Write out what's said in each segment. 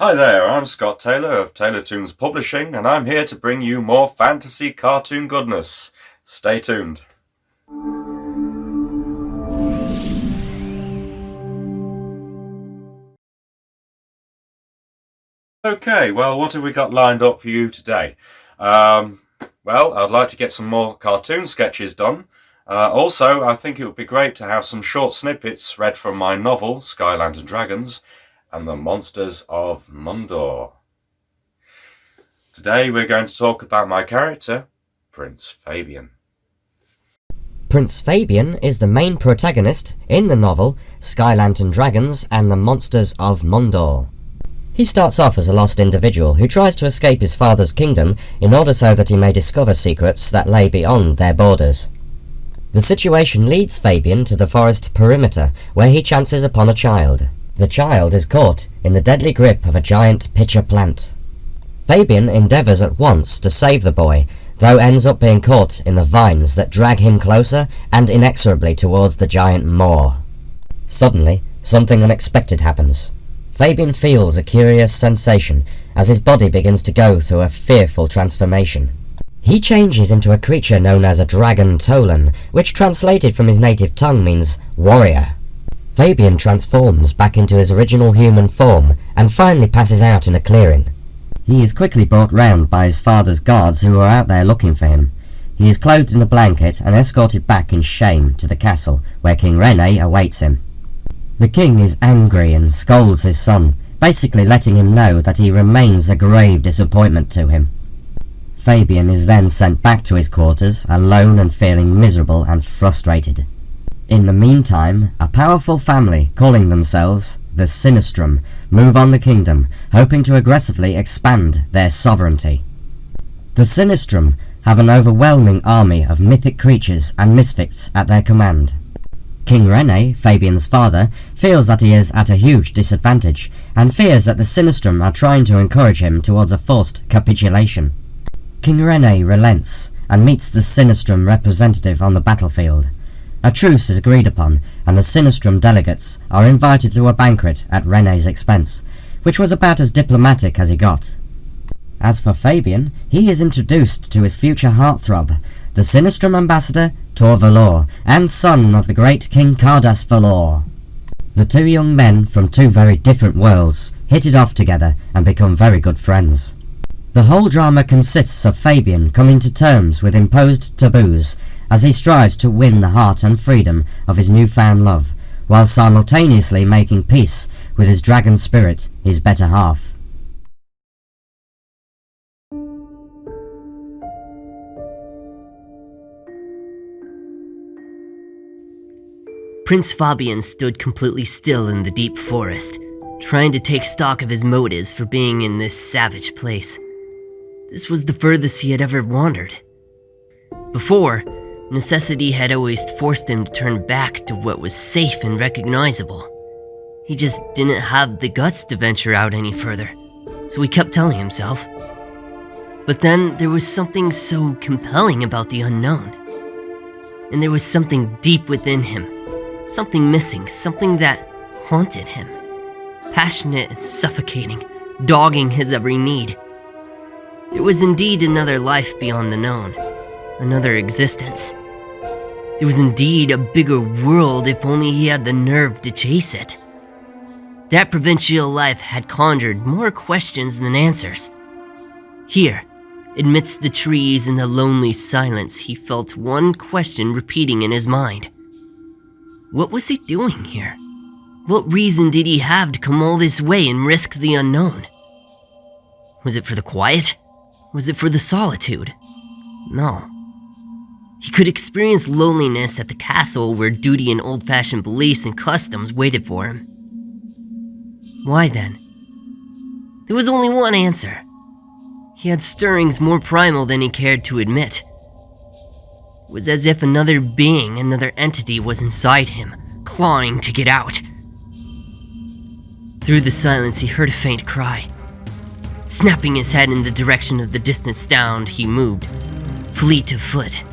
Hi there, I'm Scott Taylor of Taylor Toons Publishing, and I'm here to bring you more fantasy cartoon goodness. Stay tuned. Okay, well, what have we got lined up for you today? Well, I'd like to get some more cartoon sketches done. Also, I think it would be great to have some short snippets read from my novel, Skyland and Dragons, and the Monsters of Mundor. Today we're going to talk about my character, Prince Fabian. Prince Fabian is the main protagonist in the novel Skyland and Dragons and the Monsters of Mundor. He starts off as a lost individual who tries to escape his father's kingdom in order so that he may discover secrets that lay beyond their borders. The situation leads Fabian to the forest perimeter, where he chances upon a child. The child is caught in the deadly grip of a giant pitcher plant. Fabian endeavours at once to save the boy, though ends up being caught in the vines that drag him closer and inexorably towards the giant maw. Suddenly, something unexpected happens. Fabian feels a curious sensation as his body begins to go through a fearful transformation. He changes into a creature known as a dragon tolan, which translated from his native tongue means warrior. Fabian transforms back into his original human form and finally passes out in a clearing. He is quickly brought round by his father's guards who are out there looking for him. He is clothed in a blanket and escorted back in shame to the castle where King Rene awaits him. The king is angry and scolds his son, basically letting him know that he remains a grave disappointment to him. Fabian is then sent back to his quarters, alone and feeling miserable and frustrated. In the meantime, a powerful family, calling themselves the Sinistrum, move on the kingdom, hoping to aggressively expand their sovereignty. The Sinistrum have an overwhelming army of mythic creatures and misfits at their command. King Rene, Fabian's father, feels that he is at a huge disadvantage, and fears that the Sinistrum are trying to encourage him towards a forced capitulation. King Rene relents, and meets the Sinistrum representative on the battlefield. A truce is agreed upon, and the Sinistrum delegates are invited to a banquet at Rene's expense, which was about as diplomatic as he got. As for Fabian, he is introduced to his future heartthrob, the Sinistrum ambassador, Tor Valor, and son of the great King Cardas Valor. The two young men from two very different worlds hit it off together and become very good friends. The whole drama consists of Fabian coming to terms with imposed taboos as he strives to win the heart and freedom of his newfound love, while simultaneously making peace with his dragon spirit, his better half. Prince Fabian stood completely still in the deep forest, trying to take stock of his motives for being in this savage place. This was the furthest he had ever wandered. Before, necessity had always forced him to turn back to what was safe and recognizable. He just didn't have the guts to venture out any further, so he kept telling himself. But then there was something so compelling about the unknown. And there was something deep within him, something missing, something that haunted him. Passionate and suffocating, dogging his every need. There was indeed another life beyond the known, another existence. There was indeed a bigger world if only he had the nerve to chase it. That provincial life had conjured more questions than answers. Here, amidst the trees and the lonely silence, he felt one question repeating in his mind. What was he doing here? What reason did he have to come all this way and risk the unknown? Was it for the quiet? Was it for the solitude? No. He could experience loneliness at the castle where duty and old-fashioned beliefs and customs waited for him. Why then? There was only one answer. He had stirrings more primal than he cared to admit. It was as if another being, another entity was inside him, clawing to get out. Through the silence, he heard a faint cry. Snapping his head in the direction of the distant sound, he moved, fleet of foot.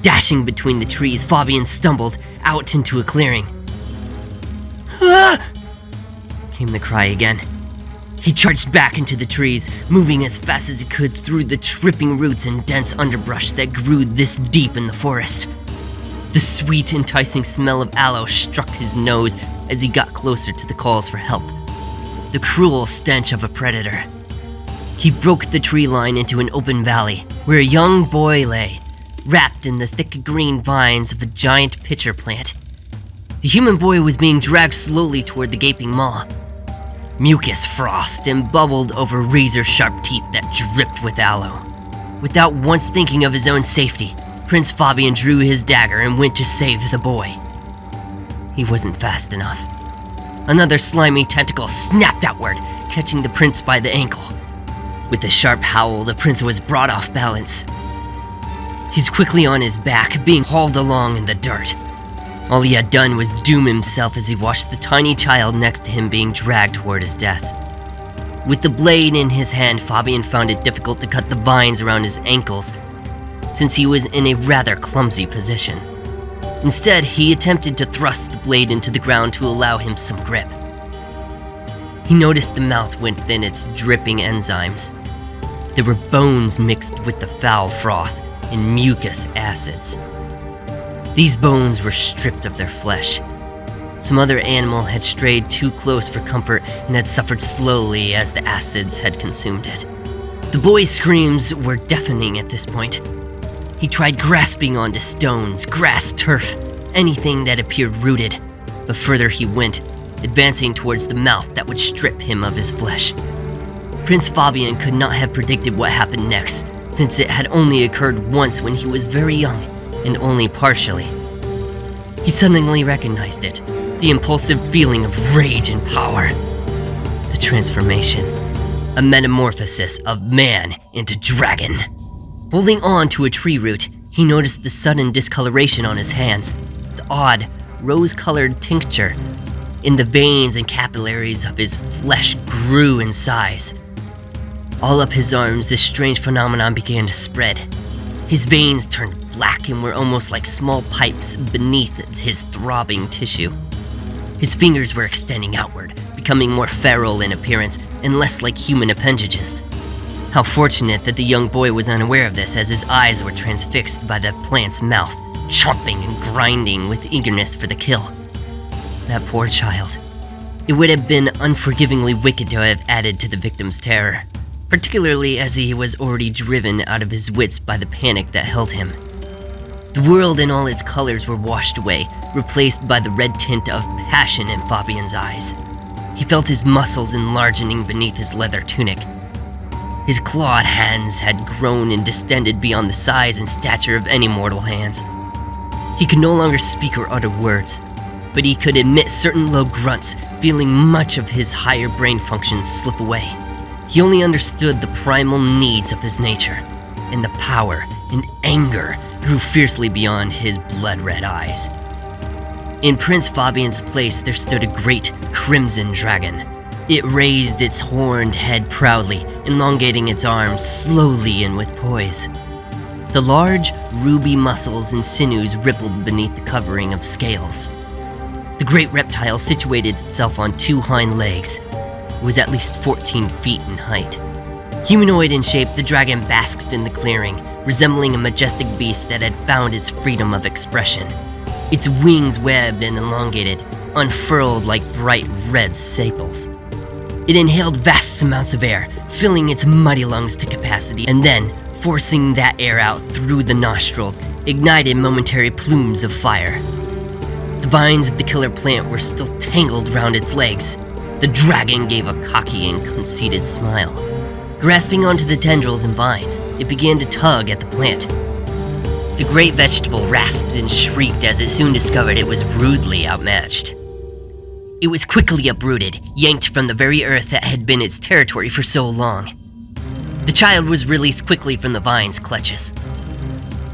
Dashing between the trees, Fabian stumbled out into a clearing. Ah! Came the cry again. He charged back into the trees, moving as fast as he could through the tripping roots and dense underbrush that grew this deep in the forest. The sweet, enticing smell of aloe struck his nose as he got closer to the calls for help. The cruel stench of a predator. He broke the tree line into an open valley, where a young boy lay, wrapped in the thick green vines of a giant pitcher plant. The human boy was being dragged slowly toward the gaping maw. Mucus frothed and bubbled over razor-sharp teeth that dripped with aloe. Without once thinking of his own safety, Prince Fabian drew his dagger and went to save the boy. He wasn't fast enough. Another slimy tentacle snapped outward, catching the prince by the ankle. With a sharp howl, the prince was brought off balance. He's quickly on his back, being hauled along in the dirt. All he had done was doom himself as he watched the tiny child next to him being dragged toward his death. With the blade in his hand, Fabian found it difficult to cut the vines around his ankles, since he was in a rather clumsy position. Instead, he attempted to thrust the blade into the ground to allow him some grip. He noticed the mouth within its dripping enzymes. There were bones mixed with the foul froth and mucus acids. These bones were stripped of their flesh. Some other animal had strayed too close for comfort and had suffered slowly as the acids had consumed it. The boy's screams were deafening at this point. He tried grasping onto stones, grass, turf, anything that appeared rooted, but further he went, advancing towards the mouth that would strip him of his flesh. Prince Fabian could not have predicted what happened next, since it had only occurred once when he was very young, and only partially. He suddenly recognized it, the impulsive feeling of rage and power. The transformation, a metamorphosis of man into dragon. Holding on to a tree root, he noticed the sudden discoloration on his hands, the odd, rose-colored tincture. In the veins and capillaries of his flesh grew in size. All up his arms, this strange phenomenon began to spread. His veins turned black and were almost like small pipes beneath his throbbing tissue. His fingers were extending outward, becoming more feral in appearance and less like human appendages. How fortunate that the young boy was unaware of this, as his eyes were transfixed by the plant's mouth, chomping and grinding with eagerness for the kill. That poor child. It would have been unforgivingly wicked to have added to the victim's terror, particularly as he was already driven out of his wits by the panic that held him. The world and all its colors were washed away, replaced by the red tint of passion in Fabian's eyes. He felt his muscles enlarging beneath his leather tunic. His clawed hands had grown and distended beyond the size and stature of any mortal hands. He could no longer speak or utter words, but he could emit certain low grunts, feeling much of his higher brain functions slip away. He only understood the primal needs of his nature, and the power and anger grew fiercely beyond his blood-red eyes. In Prince Fabian's place there stood a great crimson dragon. It raised its horned head proudly, elongating its arms slowly and with poise. The large, ruby muscles and sinews rippled beneath the covering of scales. The great reptile situated itself on two hind legs. It was at least 14 feet in height. Humanoid in shape, the dragon basked in the clearing, resembling a majestic beast that had found its freedom of expression. Its wings webbed and elongated, unfurled like bright red sepals. It inhaled vast amounts of air, filling its muddy lungs to capacity, and then, forcing that air out through the nostrils, ignited momentary plumes of fire. The vines of the killer plant were still tangled round its legs. The dragon gave a cocky and conceited smile. Grasping onto the tendrils and vines, it began to tug at the plant. The great vegetable rasped and shrieked as it soon discovered it was rudely outmatched. It was quickly uprooted, yanked from the very earth that had been its territory for so long. The child was released quickly from the vine's clutches.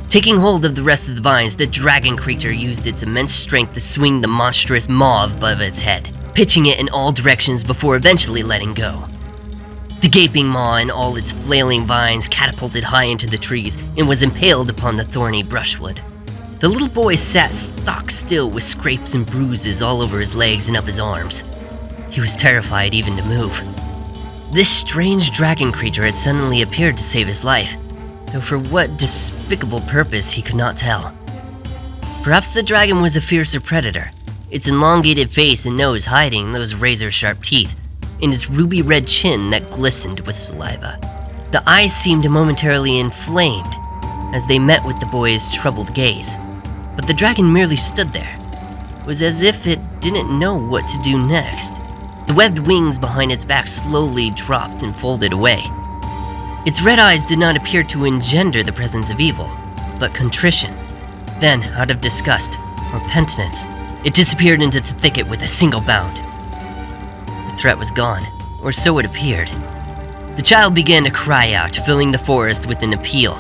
Taking hold of the rest of the vines, the dragon creature used its immense strength to swing the monstrous maw above its head, pitching it in all directions before eventually letting go. The gaping maw and all its flailing vines catapulted high into the trees and was impaled upon the thorny brushwood. The little boy sat stock still with scrapes and bruises all over his legs and up his arms. He was terrified even to move. This strange dragon creature had suddenly appeared to save his life, though for what despicable purpose he could not tell. Perhaps the dragon was a fiercer predator, its elongated face and nose hiding those razor-sharp teeth, and its ruby-red chin that glistened with saliva. The eyes seemed momentarily inflamed as they met with the boy's troubled gaze, but the dragon merely stood there. It was as if it didn't know what to do next. The webbed wings behind its back slowly dropped and folded away. Its red eyes did not appear to engender the presence of evil, but contrition. Then, out of disgust, or penitence, it disappeared into the thicket with a single bound. The threat was gone, or so it appeared. The child began to cry out, filling the forest with an appeal,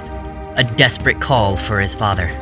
a desperate call for his father.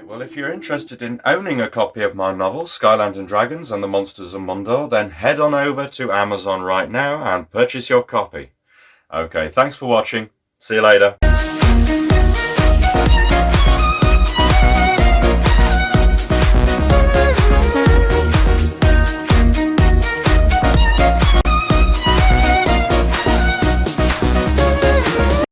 Well, if you're interested in owning a copy of my novel, Skyland and Dragons and the Monsters of Mundor, then head on over to Amazon right now and purchase your copy. Okay, thanks for watching. See you later.